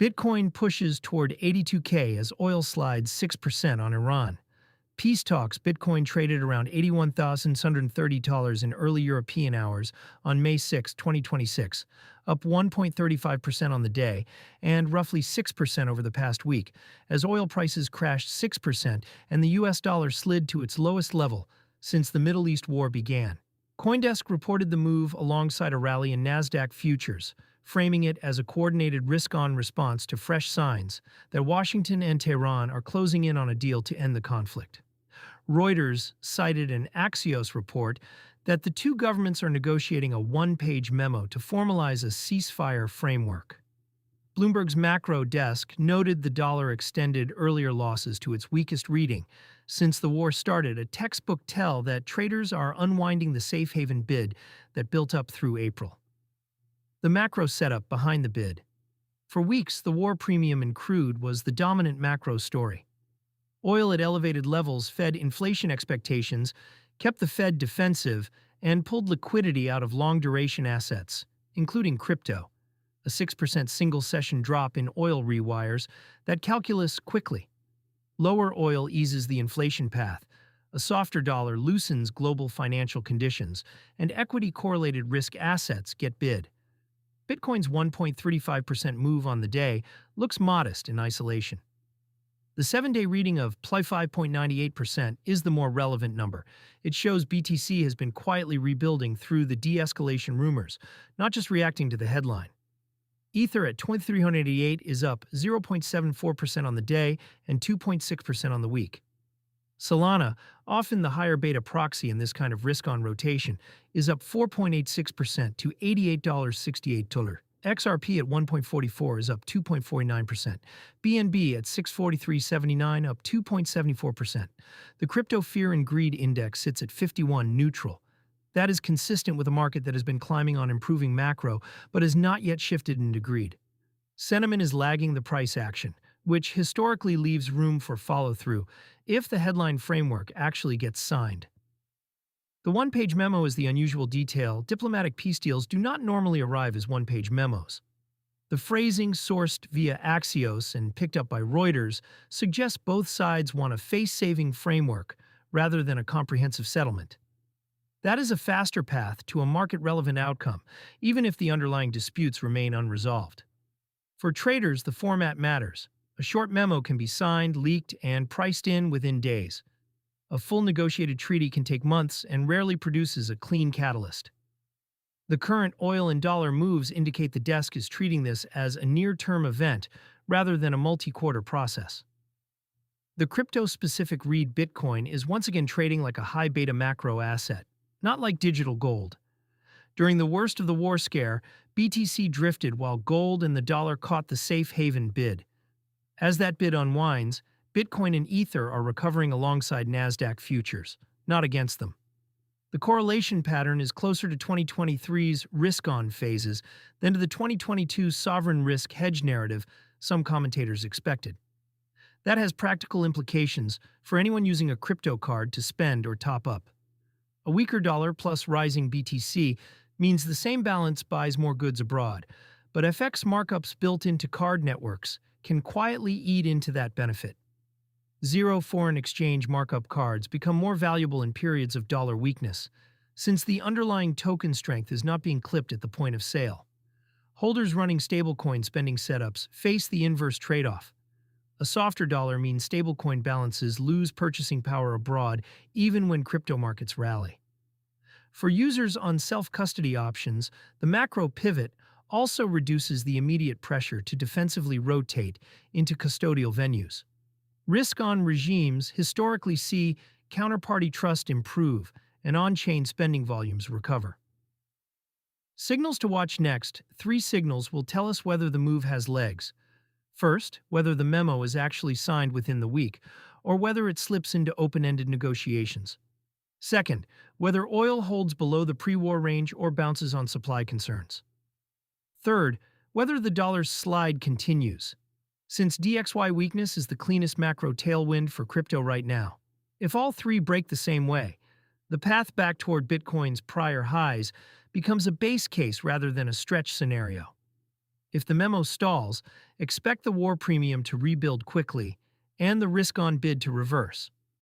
Bitcoin pushes toward 82K as oil slides 6% on Iran. Peace talks. Bitcoin traded around $81,630 in early European hours on May 6, 2026, up 1.35% on the day and roughly 6% over the past week, as oil prices crashed 6% and the US dollar slid to its lowest level since the Middle East war began. CoinDesk reported the move alongside a rally in Nasdaq futures, framing it as a coordinated risk-on response to fresh signs that Washington and Tehran are closing in on a deal to end the conflict. Reuters cited an Axios report that the two governments are negotiating a one-page memo to formalize a ceasefire framework. Bloomberg's macro desk noted the dollar extended earlier losses to its weakest reading since the war started, a textbook tell that traders are unwinding the safe haven bid that built up through April. The macro setup behind the bid. For weeks, the war premium in crude was the dominant macro story. Oil at elevated levels fed inflation expectations, kept the Fed defensive, and pulled liquidity out of long-duration assets, including crypto. A 6% single-session drop in oil rewires that calculus quickly. Lower oil eases the inflation path. A softer dollar loosens global financial conditions, and equity-correlated risk assets get bid. Bitcoin's 1.35% move on the day looks modest in isolation. The 7-day reading of +5.98% is the more relevant number. It shows BTC has been quietly rebuilding through the de-escalation rumors, not just reacting to the headline. Ether at 2,388 is up 0.74% on the day and 2.6% on the week. Solana, often the higher beta proxy in this kind of risk-on rotation, is up 4.86% to $88.68. XRP at 1.44 is up 2.49%. BNB at 643.79 up 2.74%. The Crypto Fear and Greed Index sits at 51 neutral. That is consistent with a market that has been climbing on improving macro but has not yet shifted into greed. Sentiment is lagging the price action, which historically leaves room for follow-through if the headline framework actually gets signed. The one-page memo is the unusual detail. Diplomatic peace deals do not normally arrive as one-page memos. The phrasing, sourced via Axios and picked up by Reuters, suggests both sides want a face-saving framework rather than a comprehensive settlement. That is a faster path to a market-relevant outcome, even if the underlying disputes remain unresolved. For traders, the format matters. A short memo can be signed, leaked, and priced in within days. A full negotiated treaty can take months and rarely produces a clean catalyst. The current oil and dollar moves indicate the desk is treating this as a near-term event rather than a multi-quarter process. The crypto-specific read Bitcoin is once again trading like a high-beta macro asset, not like digital gold. During the worst of the war scare, BTC drifted while gold and the dollar caught the safe haven bid. As that bid unwinds, Bitcoin and Ether are recovering alongside Nasdaq futures, not against them. The correlation pattern is closer to 2023's risk-on phases than to the 2022 sovereign risk hedge narrative some commentators expected. That has practical implications for anyone using a crypto card to spend or top up. A weaker dollar plus rising BTC means the same balance buys more goods abroad, but FX markups built into card networks can quietly eat into that benefit. Zero foreign exchange markup cards become more valuable in periods of dollar weakness, since the underlying token strength is not being clipped at the point of sale. Holders running stablecoin spending setups face the inverse trade-off. A softer dollar means stablecoin balances lose purchasing power abroad even when crypto markets rally. For users on self-custody options, the macro pivot also reduces the immediate pressure to defensively rotate into custodial venues. Risk-on regimes historically see counterparty trust improve and on-chain spending volumes recover. Signals to watch next. 3 signals will tell us whether the move has legs. First, whether the memo is actually signed within the week, or whether it slips into open-ended negotiations. Second, whether oil holds below the pre-war range or bounces on supply concerns. Third, whether the dollar's slide continues, since DXY weakness is the cleanest macro tailwind for crypto right now. If all 3 break the same way, the path back toward Bitcoin's prior highs becomes a base case rather than a stretch scenario. If the memo stalls, expect the war premium to rebuild quickly and the risk on bid to reverse.